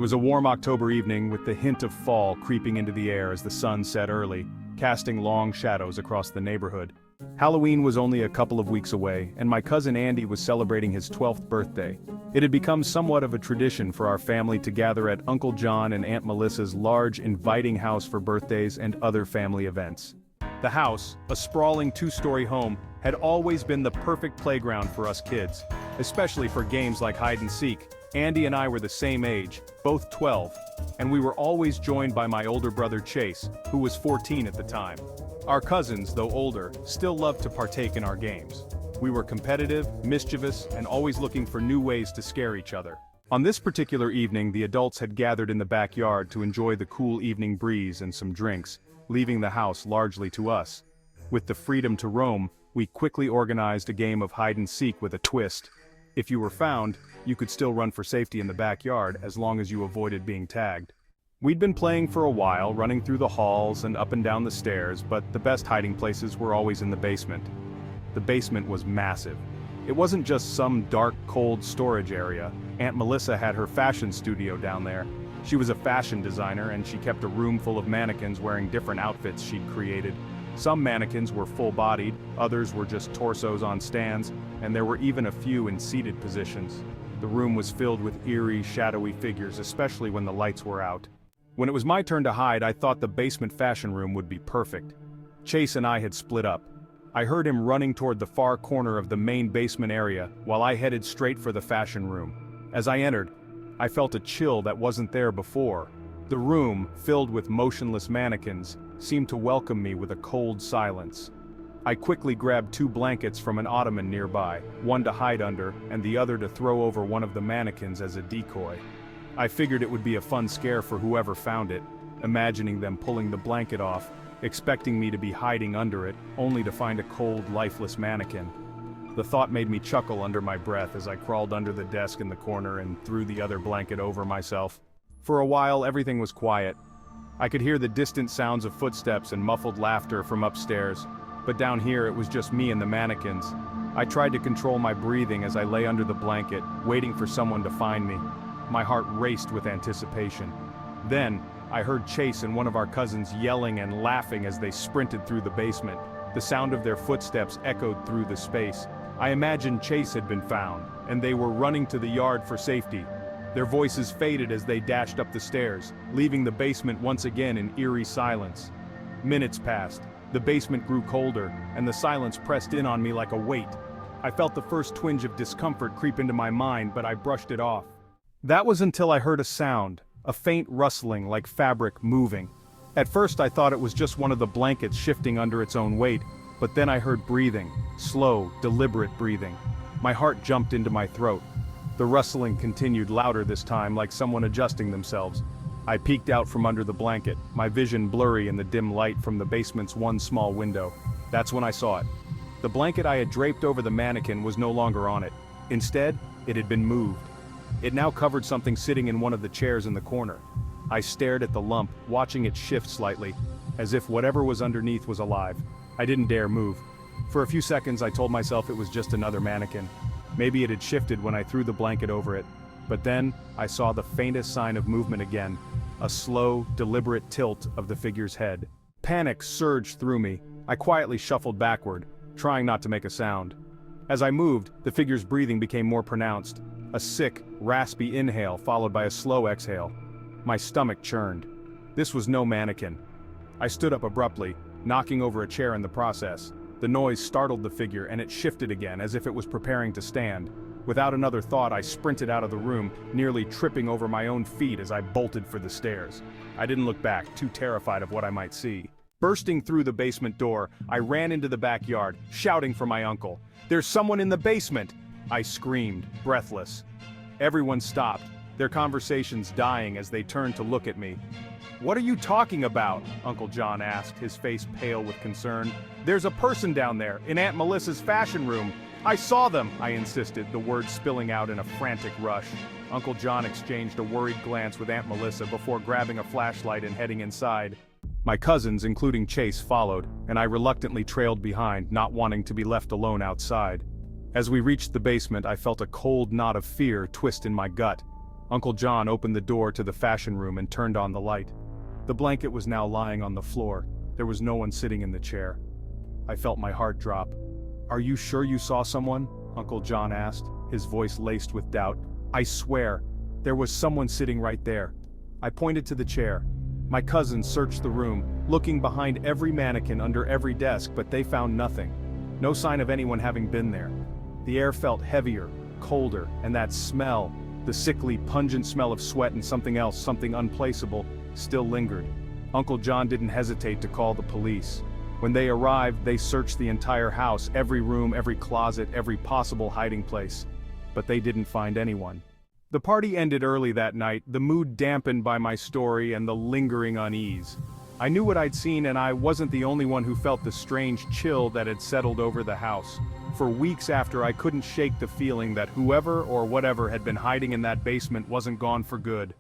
was a warm October evening with the hint of fall creeping into the air as the sun set early, casting long shadows across the neighborhood. Halloween was only a couple of weeks away, and my cousin Andy was celebrating his 12th birthday. It had become somewhat of a tradition for our family to gather at Uncle John and Aunt Melissa's large, inviting house for birthdays and other family events. The house, a sprawling two-story home, had always been the perfect playground for us kids, especially for games like hide and seek. Andy and I were the same age, both 12, and we were always joined by my older brother Chase, who was 14 at the time. Our cousins, though older, still loved to partake in our games. We were competitive, mischievous, and always looking for new ways to scare each other. On this particular evening, the adults had gathered in the backyard to enjoy the cool evening breeze and some drinks, leaving the house largely to us. With the freedom to roam, we quickly organized a game of hide and seek with a twist. If you were found, you could still run for safety in the backyard as long as you avoided being tagged. We'd been playing for a while, running through the halls and up and down the stairs, but the best hiding places were always in the basement. The basement was massive. It wasn't just some dark, cold storage area. Aunt Melissa had her fashion studio down there. She was a fashion designer and she kept a room full of mannequins wearing different outfits she'd created. Some mannequins were full-bodied, others were just torsos on stands, and there were even a few in seated positions. The room was filled with eerie, shadowy figures, especially when the lights were out. When it was my turn to hide, I thought the basement fashion room would be perfect. Chase and I had split up. I heard him running toward the far corner of the main basement area, while I headed straight for the fashion room. As I entered, I felt a chill that wasn't there before. The room, filled with motionless mannequins, seemed to welcome me with a cold silence. I quickly grabbed 2 blankets from an ottoman nearby, one to hide under, and the other to throw over one of the mannequins as a decoy. I figured it would be a fun scare for whoever found it, imagining them pulling the blanket off, expecting me to be hiding under it, only to find a cold, lifeless mannequin. The thought made me chuckle under my breath as I crawled under the desk in the corner and threw the other blanket over myself. For a while, everything was quiet. I could hear the distant sounds of footsteps and muffled laughter from upstairs, but down here it was just me and the mannequins. I tried to control my breathing as I lay under the blanket, waiting for someone to find me. My heart raced with anticipation. Then, I heard Chase and one of our cousins yelling and laughing as they sprinted through the basement. The sound of their footsteps echoed through the space. I imagined Chase had been found, and they were running to the yard for safety. Their voices faded as they dashed up the stairs, leaving the basement once again in eerie silence. Minutes passed. The basement grew colder, and the silence pressed in on me like a weight. I felt the first twinge of discomfort creep into my mind, but I brushed it off. That was until I heard a sound, a faint rustling like fabric moving. At first I thought it was just one of the blankets shifting under its own weight, but then I heard breathing, slow, deliberate breathing. My heart jumped into my throat. The rustling continued louder this time, like someone adjusting themselves. I peeked out from under the blanket, my vision blurry in the dim light from the basement's one small window. That's when I saw it. The blanket I had draped over the mannequin was no longer on it. Instead, it had been moved. It now covered something sitting in one of the chairs in the corner. I stared at the lump, watching it shift slightly, as if whatever was underneath was alive. I didn't dare move. For a few seconds I told myself it was just another mannequin. Maybe it had shifted when I threw the blanket over it. But then, I saw the faintest sign of movement again, a slow, deliberate tilt of the figure's head. Panic surged through me. I quietly shuffled backward, trying not to make a sound. As I moved, the figure's breathing became more pronounced. A sick, raspy inhale followed by a slow exhale. My stomach churned. This was no mannequin. I stood up abruptly, knocking over a chair in the process. The noise startled the figure and it shifted again as if it was preparing to stand. Without another thought, I sprinted out of the room, nearly tripping over my own feet as I bolted for the stairs. I didn't look back, too terrified of what I might see. Bursting through the basement door, I ran into the backyard, shouting for my uncle. "There's someone in the basement!" I screamed, breathless. Everyone stopped, their conversations dying as they turned to look at me. "What are you talking about?" Uncle John asked, his face pale with concern. "There's a person down there, in Aunt Melissa's fashion room." "I saw them," I insisted, the words spilling out in a frantic rush. Uncle John exchanged a worried glance with Aunt Melissa before grabbing a flashlight and heading inside. My cousins, including Chase, followed, and I reluctantly trailed behind, not wanting to be left alone outside. As we reached the basement, I felt a cold knot of fear twist in my gut. Uncle John opened the door to the fashion room and turned on the light. The blanket was now lying on the floor. There was no one sitting in the chair. I felt my heart drop. "Are you sure you saw someone?" Uncle John asked, his voice laced with doubt. "I swear, there was someone sitting right there." I pointed to the chair. My cousins searched the room, looking behind every mannequin, under every desk, but they found nothing. No sign of anyone having been there. The air felt heavier, colder, and that smell, the sickly, pungent smell of sweat and something else, something unplaceable, still lingered. Uncle John didn't hesitate to call the police. When they arrived, they searched the entire house, every room, every closet, every possible hiding place. But they didn't find anyone. The party ended early that night, the mood dampened by my story and the lingering unease. I knew what I'd seen, and I wasn't the only one who felt the strange chill that had settled over the house. For weeks after, I couldn't shake the feeling that whoever or whatever had been hiding in that basement wasn't gone for good.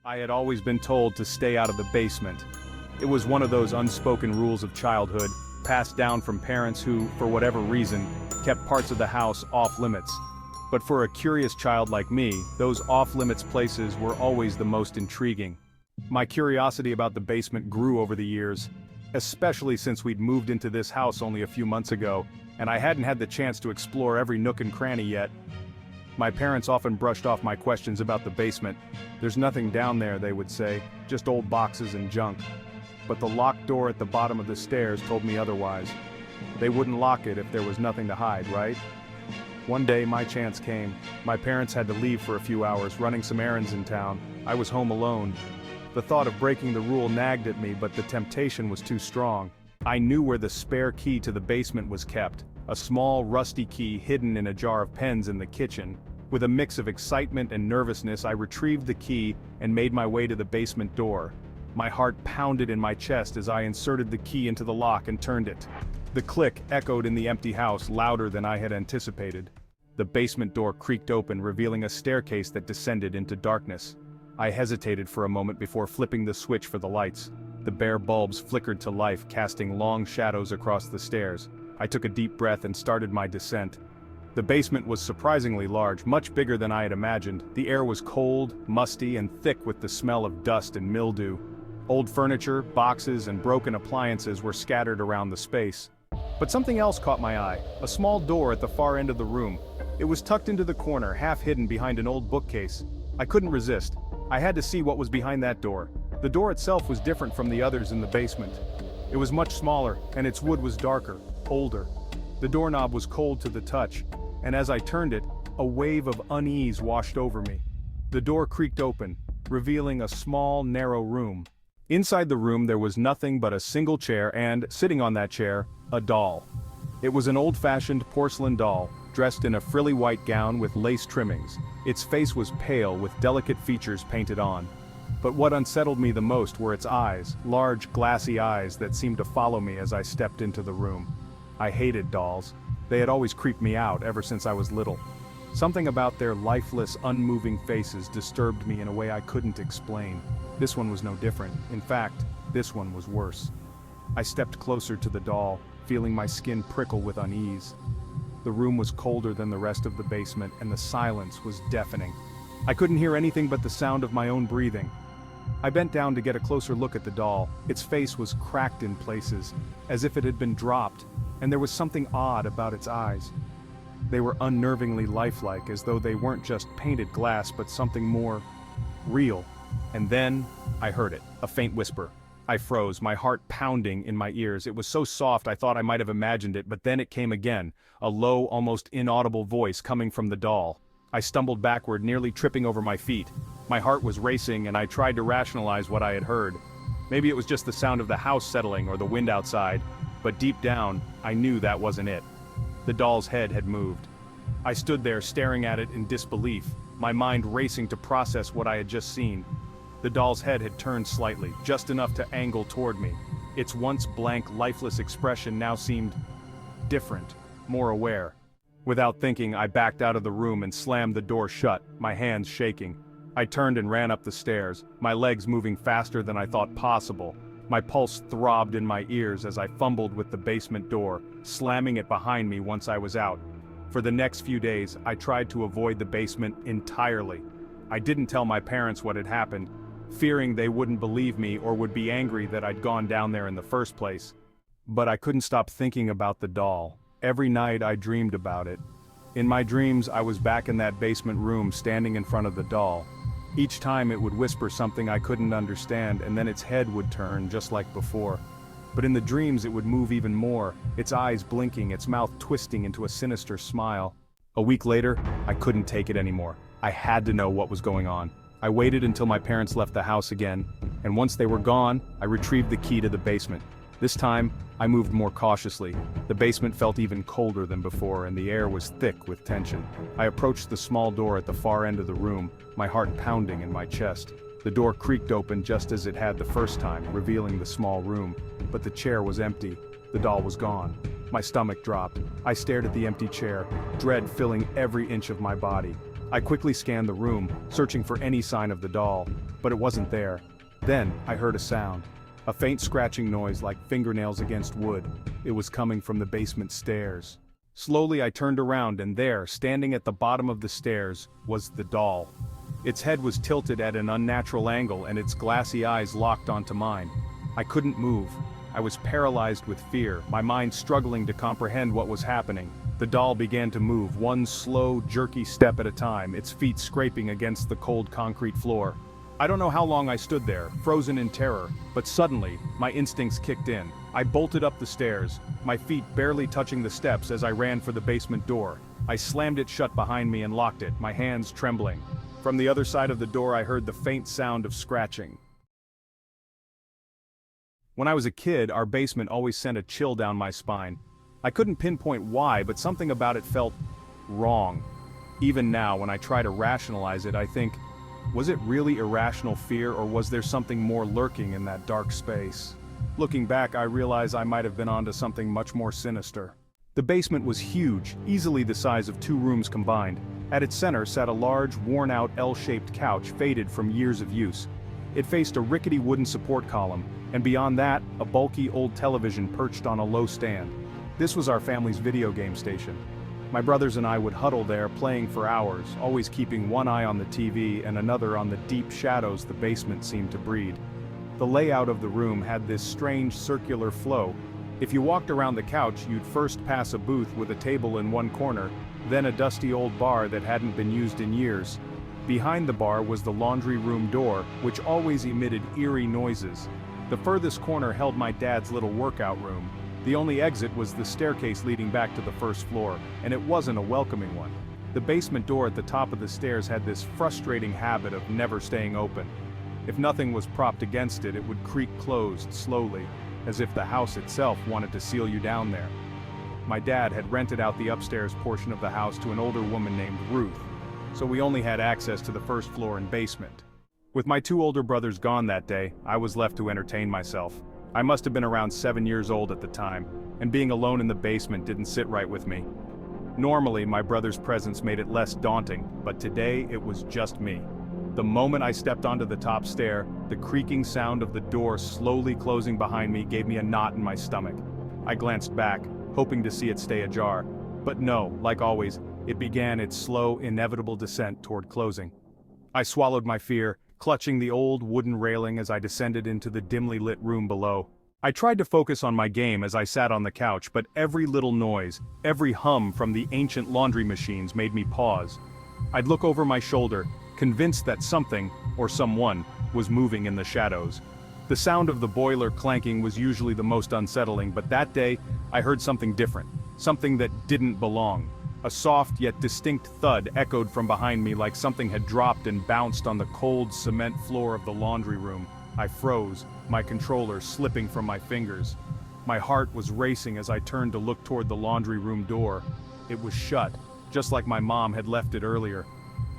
I had always been told to stay out of the basement. It was one of those unspoken rules of childhood, passed down from parents who, for whatever reason, kept parts of the house off-limits. But for a curious child like me, those off-limits places were always the most intriguing. My curiosity about the basement grew over the years, especially since we'd moved into this house only a few months ago, and I hadn't had the chance to explore every nook and cranny yet. My parents often brushed off my questions about the basement. "There's nothing down there," they would say, "just old boxes and junk." But the locked door at the bottom of the stairs told me otherwise. They wouldn't lock it if there was nothing to hide, right? One day my chance came. My parents had to leave for a few hours, running some errands in town. I was home alone. The thought of breaking the rule nagged at me, but the temptation was too strong. I knew where the spare key to the basement was kept, a small rusty key hidden in a jar of pens in the kitchen. With a mix of excitement and nervousness, I retrieved the key and made my way to the basement door. My heart pounded in my chest as I inserted the key into the lock and turned it. The click echoed in the empty house, louder than I had anticipated. The basement door creaked open, revealing a staircase that descended into darkness. I hesitated for a moment before flipping the switch for the lights. The bare bulbs flickered to life, casting long shadows across the stairs. I took a deep breath and started my descent. The basement was surprisingly large, much bigger than I had imagined. The air was cold, musty, and thick with the smell of dust and mildew. Old furniture, boxes, and broken appliances were scattered around the space. But something else caught my eye, a small door at the far end of the room. It was tucked into the corner, half hidden behind an old bookcase. I couldn't resist. I had to see what was behind that door. The door itself was different from the others in the basement. It was much smaller, and its wood was darker, older. The doorknob was cold to the touch, and as I turned it, a wave of unease washed over me. The door creaked open, revealing a small, narrow room. Inside the room there was nothing but a single chair and, sitting on that chair, a doll. It was an old-fashioned porcelain doll, dressed in a frilly white gown with lace trimmings. Its face was pale with delicate features painted on. But what unsettled me the most were its eyes, large glassy eyes that seemed to follow me as I stepped into the room. I hated dolls. They had always creeped me out ever since I was little. Something about their lifeless, unmoving faces disturbed me in a way I couldn't explain. This one was no different. In fact, this one was worse. I stepped closer to the doll, feeling my skin prickle with unease. The room was colder than the rest of the basement, and the silence was deafening. I couldn't hear anything but the sound of my own breathing. I bent down to get a closer look at the doll. Its face was cracked in places, as if it had been dropped, and there was something odd about its eyes. They were unnervingly lifelike, as though they weren't just painted glass but something more real. And then, I heard it, a faint whisper. I froze, my heart pounding in my ears. It was so soft I thought I might have imagined it, but then it came again, a low, almost inaudible voice coming from the doll. I stumbled backward, nearly tripping over my feet. My heart was racing, and I tried to rationalize what I had heard. Maybe it was just the sound of the house settling or the wind outside, but deep down, I knew that wasn't it. The doll's head had moved. I stood there staring at it in disbelief, my mind racing to process what I had just seen. The doll's head had turned slightly, just enough to angle toward me. Its once blank, lifeless expression now seemed different, more aware. Without thinking, I backed out of the room and slammed the door shut, my hands shaking. I turned and ran up the stairs, my legs moving faster than I thought possible. My pulse throbbed in my ears as I fumbled with the basement door, slamming it behind me once I was out. For the next few days, I tried to avoid the basement entirely. I didn't tell my parents what had happened, fearing they wouldn't believe me or would be angry that I'd gone down there in the first place. But I couldn't stop thinking about the doll. Every night I dreamed about it. In my dreams, I was back in that basement room standing in front of the doll. Each time it would whisper something I couldn't understand, and then its head would turn just like before. But in the dreams it would move even more, its eyes blinking, its mouth twisting into a sinister smile. A week later, I couldn't take it anymore. I had to know what was going on. I waited until my parents left the house again, and once they were gone, I retrieved the key to the basement. This time, I moved more cautiously. The basement felt even colder than before, and the air was thick with tension. I approached the small door at the far end of the room, my heart pounding in my chest. The door creaked open just as it had the first time, revealing the small room. But the chair was empty. The doll was gone. My stomach dropped. I stared at the empty chair, dread filling every inch of my body. I quickly scanned the room, searching for any sign of the doll, but it wasn't there. Then, I heard a sound. A faint scratching noise like fingernails against wood. It was coming from the basement stairs. Slowly I turned around, and there, standing at the bottom of the stairs, was the doll. Its head was tilted at an unnatural angle, and its glassy eyes locked onto mine. I couldn't move. I was paralyzed with fear, my mind struggling to comprehend what was happening. The doll began to move, one slow, jerky step at a time, its feet scraping against the cold concrete floor. I don't know how long I stood there, frozen in terror, but suddenly, my instincts kicked in. I bolted up the stairs, my feet barely touching the steps as I ran for the basement door. I slammed it shut behind me and locked it, my hands trembling. From the other side of the door I heard the faint sound of scratching. When I was a kid, our basement always sent a chill down my spine. I couldn't pinpoint why, but something about it felt wrong. Even now, when I try to rationalize it, I think, was it really irrational fear, or was there something more lurking in that dark space? Looking back, I realize I might have been onto something much more sinister. The basement was huge, easily the size of 2 rooms combined. At its center sat a large, worn-out L-shaped couch faded from years of use. It faced a rickety wooden support column, and beyond that, a bulky old television perched on a low stand. This was our family's video game station. My brothers and I would huddle there playing for hours, always keeping one eye on the TV and another on the deep shadows the basement seemed to breed. The layout of the room had this strange circular flow. If you walked around the couch, you'd first pass a booth with a table in one corner, then a dusty old bar that hadn't been used in years. Behind the bar was the laundry room door, which always emitted eerie noises. The furthest corner held my dad's little workout room. The only exit was the staircase leading back to the first floor, and it wasn't a welcoming one. The basement door at the top of the stairs had this frustrating habit of never staying open. If nothing was propped against it, it would creak closed slowly, as if the house itself wanted to seal you down there. My dad had rented out the upstairs portion of the house to an older woman named Ruth, so we only had access to the first floor and basement. With my 2 older brothers gone that day, I was left to entertain myself. I must have been around 7 years old at the time, and being alone in the basement didn't sit right with me. Normally, my brother's presence made it less daunting, but today it was just me. The moment I stepped onto the top stair, the creaking sound of the door slowly closing behind me gave me a knot in my stomach. I glanced back, hoping to see it stay ajar. But no, like always, it began its slow, inevitable descent toward closing. I swallowed my fear, clutching the old wooden railing as I descended into the dimly lit room below. I tried to focus on my game as I sat on the couch, but every little noise, every hum from the ancient laundry machines made me pause. I'd look over my shoulder, convinced that something, or someone, was moving in the shadows. The sound of the boiler clanking was usually the most unsettling, but that day, I heard something different, something that didn't belong. A soft yet distinct thud echoed from behind me like something had dropped and bounced on the cold cement floor of the laundry room. I froze, my controller slipping from my fingers. My heart was racing as I turned to look toward the laundry room door. It was shut, just like my mom had left it earlier.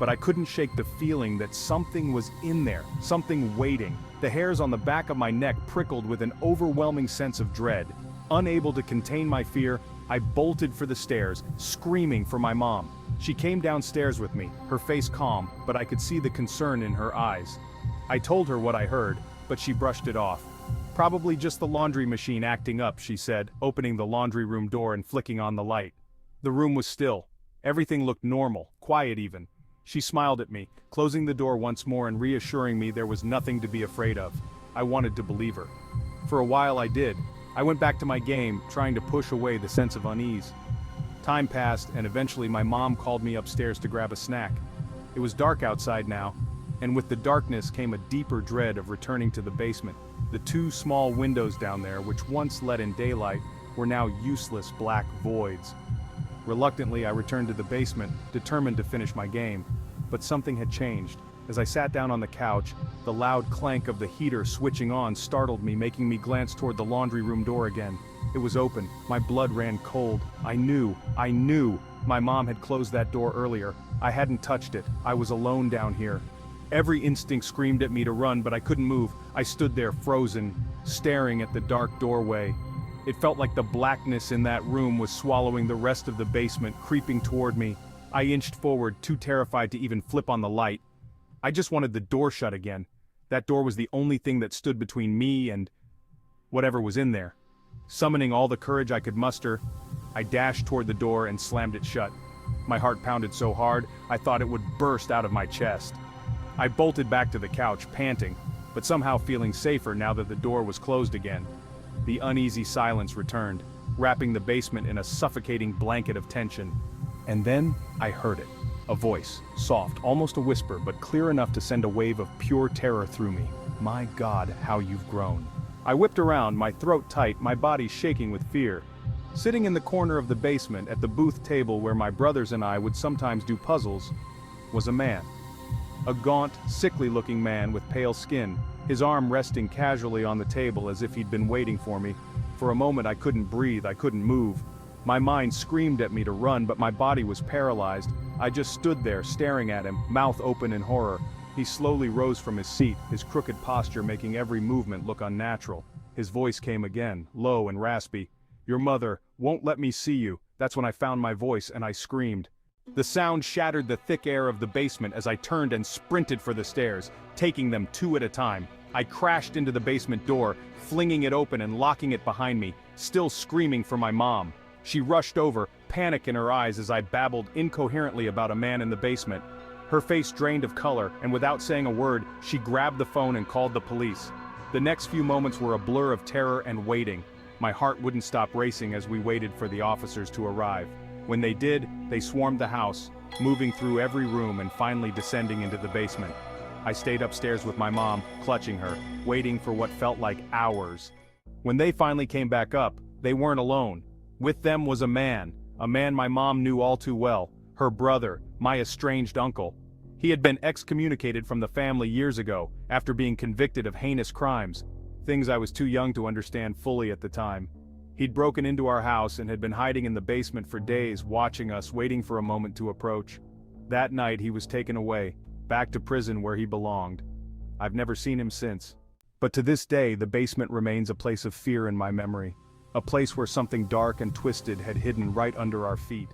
But I couldn't shake the feeling that something was in there, something waiting. The hairs on the back of my neck prickled with an overwhelming sense of dread. Unable to contain my fear, I bolted for the stairs, screaming for my mom. She came downstairs with me, her face calm, but I could see the concern in her eyes. I told her what I heard, but she brushed it off. Probably just the laundry machine acting up, she said, opening the laundry room door and flicking on the light. The room was still, Everything looked normal, quiet even. She smiled at me, closing the door once more and reassuring me there was nothing to be afraid of. I wanted to believe her. For a while I did. I went back to my game, trying to push away the sense of unease. Time passed, and eventually my mom called me upstairs to grab a snack. It was dark outside now, and with the darkness came a deeper dread of returning to the basement. The two small windows down there, which once let in daylight, were now useless black voids. Reluctantly, I returned to the basement, determined to finish my game. But something had changed. As I sat down on the couch, the loud clank of the heater switching on startled me, making me glance toward the laundry room door again. It was open. My blood ran cold. I knew. My mom had closed that door earlier. I hadn't touched it. I was alone down here. Every instinct screamed at me to run, but I couldn't move. I stood there frozen, staring at the dark doorway. It felt like the blackness in that room was swallowing the rest of the basement, creeping toward me. I inched forward, too terrified to even flip on the light. I just wanted the door shut again. That door was the only thing that stood between me and whatever was in there. Summoning all the courage I could muster, I dashed toward the door and slammed it shut. My heart pounded so hard, I thought it would burst out of my chest. I bolted back to the couch, panting, but somehow feeling safer now that the door was closed again. The uneasy silence returned, wrapping the basement in a suffocating blanket of tension. And then, I heard it. A voice, soft, almost a whisper, but clear enough to send a wave of pure terror through me. My God, how you've grown. I whipped around, my throat tight, my body shaking with fear. Sitting in the corner of the basement at the booth table where my brothers and I would sometimes do puzzles, was a man. A gaunt, sickly-looking man with pale skin, his arm resting casually on the table as if he'd been waiting for me. For a moment I couldn't breathe, I couldn't move. My mind screamed at me to run, but my body was paralyzed. I just stood there, staring at him, mouth open in horror. He slowly rose from his seat, his crooked posture making every movement look unnatural. His voice came again, low and raspy. "Your mother won't let me see you." That's when I found my voice and I screamed. The sound shattered the thick air of the basement as I turned and sprinted for the stairs, taking them two at a time. I crashed into the basement door, flinging it open and locking it behind me, still screaming for my mom. She rushed over, panic in her eyes as I babbled incoherently about a man in the basement. Her face drained of color, and without saying a word, she grabbed the phone and called the police. The next few moments were a blur of terror and waiting. My heart wouldn't stop racing as we waited for the officers to arrive. When they did, they swarmed the house, moving through every room and finally descending into the basement. I stayed upstairs with my mom, clutching her, waiting for what felt like hours. When they finally came back up, they weren't alone. With them was a man my mom knew all too well, her brother, my estranged uncle. He had been excommunicated from the family years ago, after being convicted of heinous crimes, things I was too young to understand fully at the time. He'd broken into our house and had been hiding in the basement for days, watching us, waiting for a moment to approach. That night he was taken away, back to prison where he belonged. I've never seen him since. But to this day, the basement remains a place of fear in my memory. A place where something dark and twisted had hidden right under our feet.